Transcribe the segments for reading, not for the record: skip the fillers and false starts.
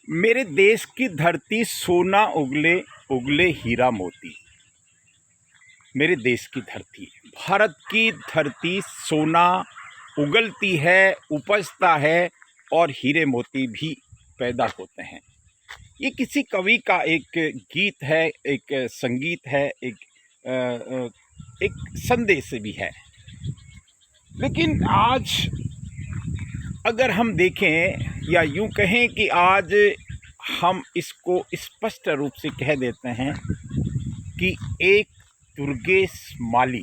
मेरे देश की धरती सोना उगले उगले हीरा मोती। मेरे देश की धरती, भारत की धरती सोना उगलती है, उपजता है और हीरे मोती भी पैदा होते हैं। ये किसी कवि का एक गीत है, एक संगीत है, एक संदेश भी है। लेकिन आज अगर हम देखें या यूं कहें कि आज हम इसको स्पष्ट रूप से कह देते हैं कि एक दुर्गेश माली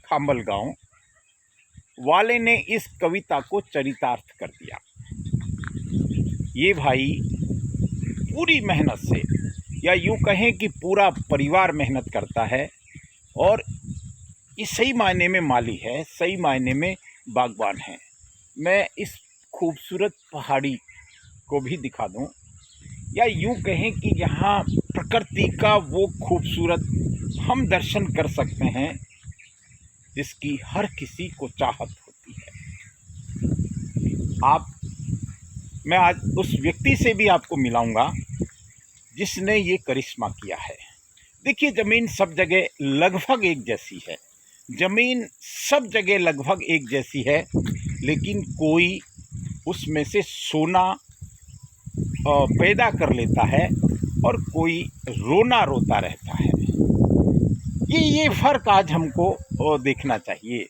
खाम्बल गांव वाले ने इस कविता को चरितार्थ कर दिया। ये भाई पूरी मेहनत से, या यूं कहें कि पूरा परिवार मेहनत करता है और ये सही मायने में माली है, सही मायने में बागबान है। मैं इस खूबसूरत पहाड़ी को भी दिखा दूं, या यूं कहें कि यहाँ प्रकृति का वो खूबसूरत हम दर्शन कर सकते हैं जिसकी हर किसी को चाहत होती है। मैं आज उस व्यक्ति से भी आपको मिलाऊंगा जिसने ये करिश्मा किया है। देखिए, ज़मीन सब जगह लगभग एक जैसी है, ज़मीन सब जगह लगभग एक जैसी है, लेकिन कोई उसमें से सोना पैदा कर लेता है और कोई रोना रोता रहता है। ये फ़र्क आज हमको देखना चाहिए।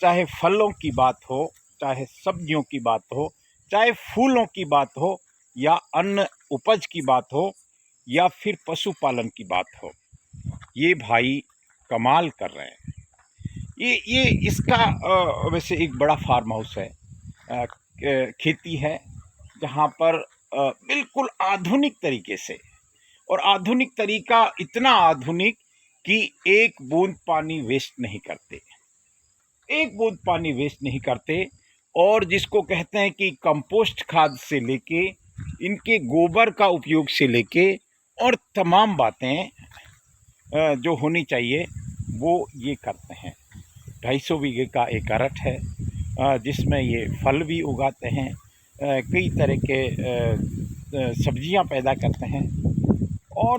चाहे फलों की बात हो, चाहे सब्जियों की बात हो, चाहे फूलों की बात हो, या अन्न उपज की बात हो, या फिर पशुपालन की बात हो, ये भाई कमाल कर रहे हैं। ये इसका वैसे एक बड़ा फार्म हाउस है, खेती है, जहाँ पर बिल्कुल आधुनिक तरीके से, और आधुनिक तरीका इतना आधुनिक कि एक बूंद पानी वेस्ट नहीं करते, एक बूंद पानी वेस्ट नहीं करते। और जिसको कहते हैं कि कंपोस्ट खाद से लेके, इनके गोबर का उपयोग से लेके, और तमाम बातें जो होनी चाहिए वो ये करते हैं। 250 बीघे का एक अरठ है जिसमें ये फल भी उगाते हैं, कई तरह के सब्जियां पैदा करते हैं और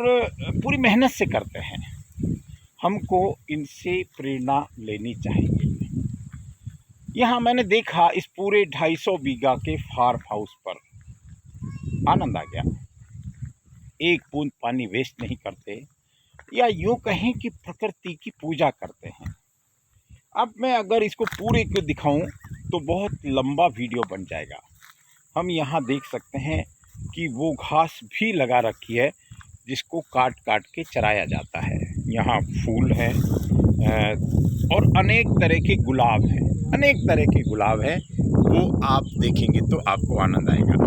पूरी मेहनत से करते हैं। हमको इनसे प्रेरणा लेनी चाहिए। यहाँ मैंने देखा इस पूरे 250 बीघा के फार्म हाउस पर, आनंद आ गया। एक बूंद पानी वेस्ट नहीं करते, या यूँ कहें कि प्रकृति की पूजा करते हैं। अब मैं अगर इसको पूरे को दिखाऊं तो बहुत लंबा वीडियो बन जाएगा। हम यहाँ देख सकते हैं कि वो घास भी लगा रखी है जिसको काट काट के चराया जाता है। यहाँ फूल हैं और अनेक तरह के गुलाब हैं, अनेक तरह के गुलाब हैं। वो आप देखेंगे तो आपको आनंद आएगा।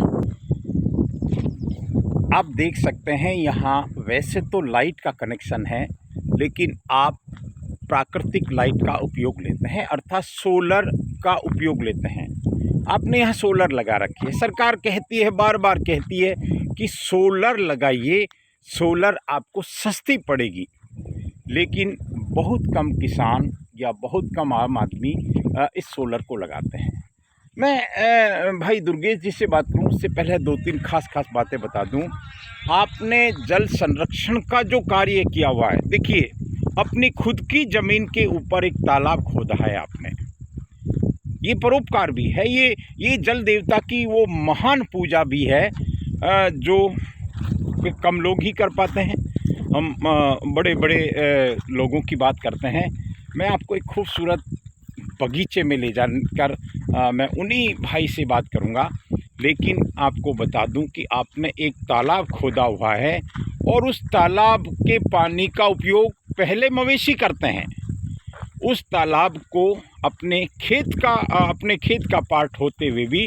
आप देख सकते हैं यहाँ वैसे तो लाइट का कनेक्शन है, लेकिन आप प्राकृतिक लाइट का उपयोग लेते हैं, अर्थात सोलर का उपयोग लेते हैं। आपने यहाँ सोलर लगा रखी है। सरकार कहती है, बार बार कहती है कि सोलर लगाइए, सोलर आपको सस्ती पड़ेगी, लेकिन बहुत कम किसान या बहुत कम आम आदमी इस सोलर को लगाते हैं। मैं भाई दुर्गेश जी से बात करूं उससे पहले 2-3 खास बातें बता दूं। आपने जल संरक्षण का जो कार्य किया हुआ है, देखिए अपनी खुद की ज़मीन के ऊपर एक तालाब खोदा है आपने। ये परोपकार भी है, ये जल देवता की वो महान पूजा भी है जो कम लोग ही कर पाते हैं। हम बड़े बड़े लोगों की बात करते हैं। मैं आपको एक खूबसूरत बगीचे में ले जाकर मैं उन्हीं भाई से बात करूंगा, लेकिन आपको बता दूं कि आपने एक तालाब खोदा हुआ है और उस तालाब के पानी का उपयोग पहले मवेशी करते हैं। उस तालाब को अपने खेत का पार्ट होते हुए भी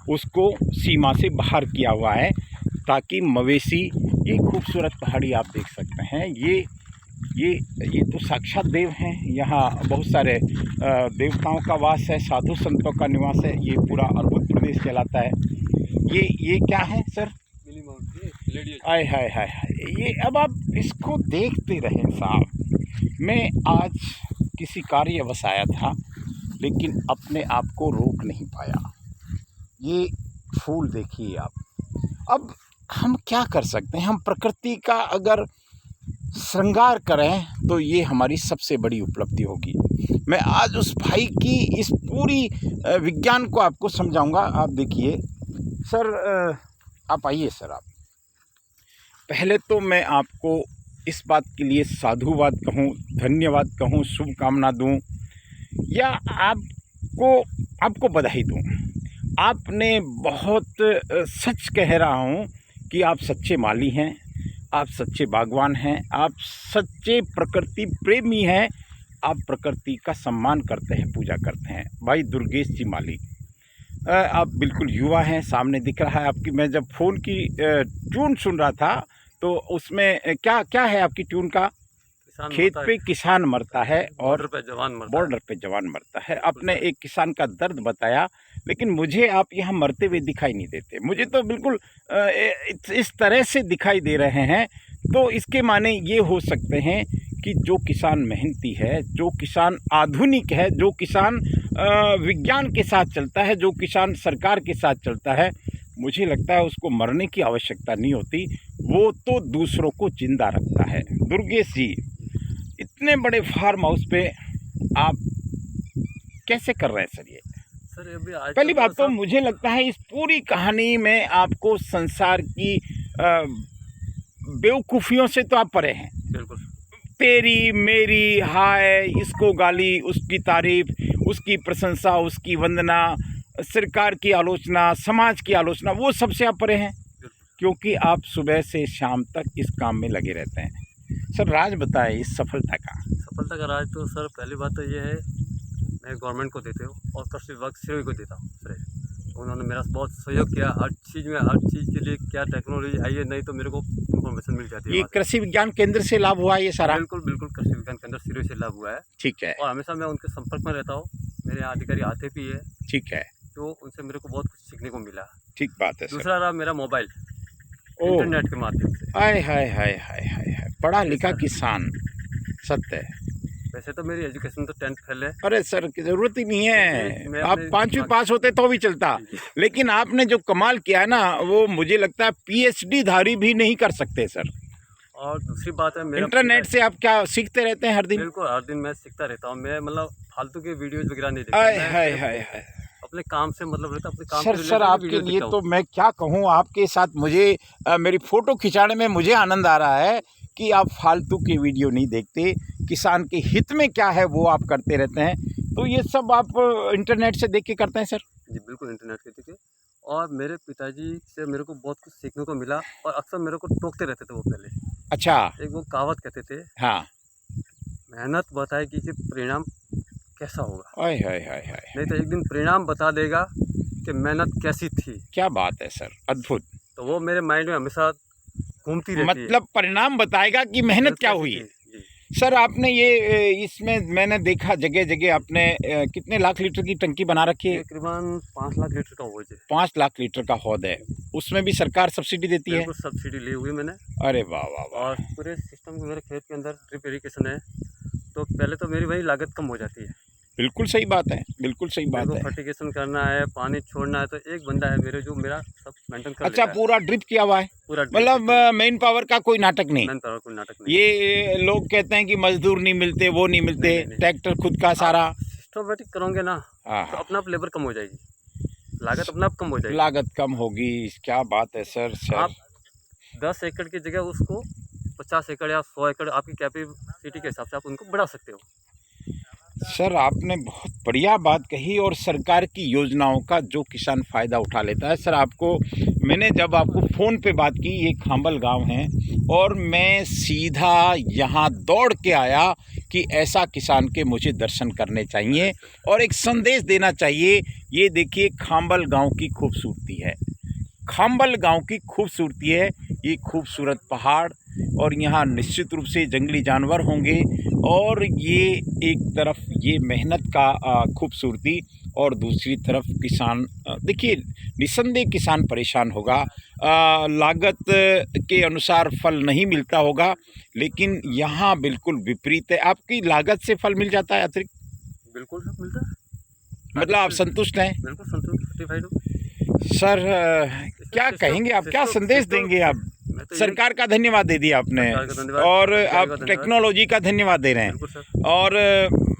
उसको सीमा से बाहर किया हुआ है, ताकि मवेशी, ये खूबसूरत पहाड़ी आप देख सकते हैं, ये तो साक्षात देव हैं। यहाँ बहुत सारे देवताओं का वास है, साधु संतों का निवास है। ये पूरा अर्बुद प्रदेश कहलाता है। ये क्या है सर? आय हाय हाय हाय, ये अब आप इसको देखते रहें साहब। मैं आज किसी कार्यवश आया था, लेकिन अपने आप को रोक नहीं पाया। ये फूल देखिए आप, अब हम क्या कर सकते हैं? हम प्रकृति का अगर श्रृंगार करें तो ये हमारी सबसे बड़ी उपलब्धि होगी। मैं आज उस भाई की इस पूरी विज्ञान को आपको समझाऊंगा। आप देखिए सर, आप आइए सर। आप पहले तो मैं आपको इस बात के लिए साधुवाद कहूँ, धन्यवाद कहूँ, शुभकामना दूँ या आपको बधाई दूँ। आपने बहुत सच कह रहा हूँ कि आप सच्चे माली हैं, आप सच्चे बागवान हैं, आप सच्चे प्रकृति प्रेमी हैं, आप प्रकृति का सम्मान करते हैं, पूजा करते हैं। भाई दुर्गेश जी माली, आप बिल्कुल युवा हैं, सामने दिख रहा है आपकी। मैं जब फ़ोन की ट्यून सुन रहा था तो उसमें क्या क्या है आपकी ट्यून का? खेत पे किसान मरता है और बॉर्डर पे जवान मरता है। आपने एक किसान का दर्द बताया, लेकिन मुझे आप यहाँ मरते हुए दिखाई नहीं देते। मुझे तो बिल्कुल इस तरह से दिखाई दे रहे हैं। तो इसके माने ये हो सकते हैं कि जो किसान मेहनती है, जो किसान आधुनिक है, जो किसान विज्ञान के साथ चलता है, जो किसान सरकार के साथ चलता है, मुझे लगता है उसको मरने की आवश्यकता नहीं होती, वो तो दूसरों को जिंदा रखता है। दुर्गेश जी, इतने बड़े फार्म हाउस पे आप कैसे कर रहे हैं सर ये? सर अभी आज पहली बात तो मुझे लगता है इस पूरी कहानी में आपको संसार की बेवकूफ़ियों से तो आप परे हैं। बिल्कुल। तेरी मेरी हाय, इसको गाली, उसकी तारीफ, उसकी प्रशंसा, उसकी वंदना, सरकार की आलोचना, समाज की आलोचना, वो सबसे आप परे हैं, क्योंकि आप सुबह से शाम तक इस काम में लगे रहते हैं। सर राज बताएं इस सफलता का राज तो सर पहली बात तो ये है, मैं गवर्नमेंट को देते हूँ और कृषि विभाग श्रेय को देता हूँ श्रेय। उन्होंने मेरा बहुत सहयोग किया हर चीज़ में, हर चीज़ के लिए क्या टेक्नोलॉजी आई है, नहीं तो मेरे को इन्फॉर्मेशन मिल जाती है। ये कृषि विज्ञान केंद्र से लाभ हुआ ये सारा? बिल्कुल बिल्कुल, कृषि विज्ञान केंद्र श्रेय से लाभ हुआ है। ठीक है। और हमेशा मैं उनके संपर्क में रहता हूँ, मेरे यहाँ अधिकारी आते भी है। ठीक है। तो उनसे मेरे को बहुत कुछ सीखने को मिला। ठीक बात है। दूसरा रहा मेरा मोबाइल, इंटरनेट के माध्यम से। हाय हाय हाय हाय हाय, पढ़ा लिखा किसान, सत्य है। वैसे तो मेरी एजुकेशन तो 10th फेल है। अरे सर की ज़रूरत ही नहीं है, आप 5वीं पास होते तो भी चलता, लेकिन आपने जो कमाल किया है ना, वो मुझे लगता है PhD धारी भी नहीं कर सकते सर। और दूसरी बात है, मेरा इंटरनेट से आप क्या सीखते रहते हैं हर दिन? बिल्कुल, हर दिन मैं सीखता रहता हूँ। मैं मतलब फालतू के वीडियोज वगैरह नहीं हाय देखता। हाय हाय हाय, अपने काम से मतलब रहता, अपने काम सर सर आपके लिए तो मैं क्या कहूँ, आपके साथ मुझे मेरी फ़ोटो खिंचाने में मुझे आनंद आ रहा है कि आप फालतू के वीडियो नहीं देखते, किसान के हित में क्या है वो आप करते रहते हैं। तो ये सब आप इंटरनेट से देख के करते हैं सर? जी बिल्कुल, इंटरनेट के देखिए। और मेरे पिताजी से मेरे को बहुत कुछ सीखने को मिला, और अक्सर मेरे को टोकते रहते थे वो पहले। अच्छा। एक वो कहावत कहते थे, हाँ, मेहनत बताएगी कि परिणाम कैसा होगा। हाय हाय हाय हाय, नहीं तो एक दिन परिणाम बता देगा कि मेहनत कैसी थी। क्या बात है सर, अद्भुत। तो वो मेरे माइंड में हमेशा घूमती रहती है। मतलब परिणाम बताएगा कि मेहनत क्या हुई। सर आपने ये इसमें मैंने देखा जगह जगह आपने कितने लाख लीटर की टंकी बना रखी है? तकरीबन 5 लाख लीटर का हौज है। 5 लाख लीटर का हौद है, उसमें भी सरकार सब्सिडी देती है? बिल्कुल सब्सिडी ली हुई मैंने। अरे वाह वाह वाह। और पूरे सिस्टम मेरे खेत के अंदर ड्रिप इरिगेशन है, तो पहले तो मेरी वही लागत कम हो जाती है। बिल्कुल सही बात है, बिल्कुल सही बात है। फर्टिगेशन करना है, पानी छोड़ना है, तो एक बंदा है मेरे जो मेरा सब मेंटेन कर अच्छा, पूरा ड्रिप किया हुआ है? पूरा मतलब मेन पावर का कोई नाटक नहीं? मेन पावर कोई नाटक नहीं। ये लोग कहते हैं कि मजदूर नहीं मिलते, वो नहीं मिलते, ट्रैक्टर खुद का सारा सिस्टमेटिक करोगे ना तो अपना आप लेबर कम हो जाएगी, लागत अपना आप कम हो जाएगी। लागत कम होगी, क्या बात है सर। आप 10 एकड़ की जगह उसको 50 एकड़ या 100 एकड़ आपकी कैपेसिटी के हिसाब से आप उनको बढ़ा सकते हो। सर आपने बहुत बढ़िया बात कही, और सरकार की योजनाओं का जो किसान फ़ायदा उठा लेता है। सर आपको मैंने जब आपको फ़ोन पे बात की, ये खांबल गांव है, और मैं सीधा यहाँ दौड़ के आया कि ऐसा किसान के मुझे दर्शन करने चाहिए और एक संदेश देना चाहिए। ये देखिए खांबल गांव की खूबसूरती है, खांबल गांव की खूबसूरती है, ये खूबसूरत पहाड़, और यहाँ निश्चित रूप से जंगली जानवर होंगे, और ये एक तरफ ये मेहनत का खूबसूरती, और दूसरी तरफ किसान। देखिए निसंदेह किसान परेशान होगा, लागत के अनुसार फल नहीं मिलता होगा, लेकिन यहाँ बिल्कुल विपरीत है। आपकी लागत से फल मिल जाता है अतिरिक्त? बिल्कुल सब मिलता है। मतलब आप संतुष्ट हैं? बिल्कुल संतुष्ट, सर्टिफाइड हूँ। सर क्या कहेंगे आप, क्या संदेश देंगे आप? मैं तो सरकार का धन्यवाद दे दिया आपने सरकार का धन्यवाद, और वैज्ञानिकों आप का धन्यवाद। टेक्नोलॉजी का धन्यवाद दे रहे हैं बिल्कुल सर। और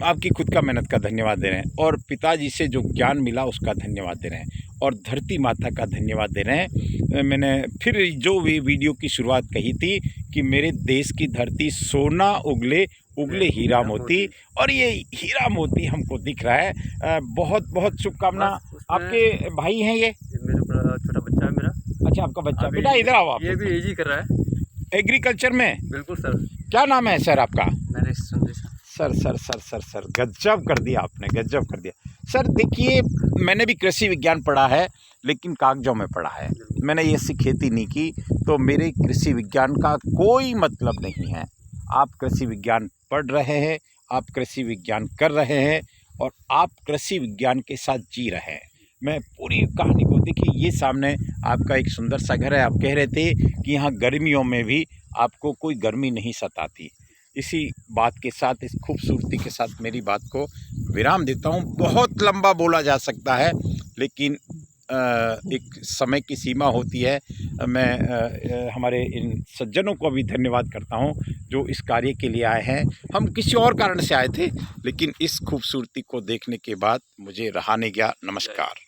आपकी खुद का मेहनत का धन्यवाद दे रहे हैं और पिताजी से जो ज्ञान मिला उसका धन्यवाद दे रहे हैं और धरती माता का धन्यवाद दे रहे हैं। मैंने फिर जो वीडियो की शुरुआत कही थी कि मेरे देश की धरती सोना उगले उगले हीरा मोती, और ये हीरा मोती हमको दिख रहा है। बहुत बहुत शुभकामना। बस उसमें आपके भाई हैं ये? मेरे बड़ा छोटा बच्चा है मेरा। अच्छा, आपका बच्चा। अभी बेटा इधर आओ आप। ये भी एजी कर रहा है। एग्रीकल्चर में? बिल्कुल सर। क्या नाम है सर आपका? नरेश संदेशा। सर गजब कर दिया आपने, गजब कर दिया सर। देखिए, मैंने भी कृषि विज्ञान पढ़ा है लेकिन कागजों में पढ़ा है, मैंने ये ऐसी खेती नहीं की, तो मेरे कृषि विज्ञान का कोई मतलब नहीं है। आप कृषि विज्ञान पढ़ रहे हैं, आप कृषि विज्ञान कर रहे हैं और आप कृषि विज्ञान के साथ जी रहे हैं। मैं पूरी कहानी को देखिए, ये सामने आपका एक सुंदर सा घर है। आप कह रहे थे कि यहाँ गर्मियों में भी आपको कोई गर्मी नहीं सताती। इसी बात के साथ, इस खूबसूरती के साथ मेरी बात को विराम देता हूँ। बहुत लंबा बोला जा सकता है लेकिन एक समय की सीमा होती है। मैं हमारे इन सज्जनों को भी धन्यवाद करता हूँ जो इस कार्य के लिए आए हैं। हम किसी और कारण से आए थे लेकिन इस खूबसूरती को देखने के बाद मुझे रहा नहीं गया। नमस्कार।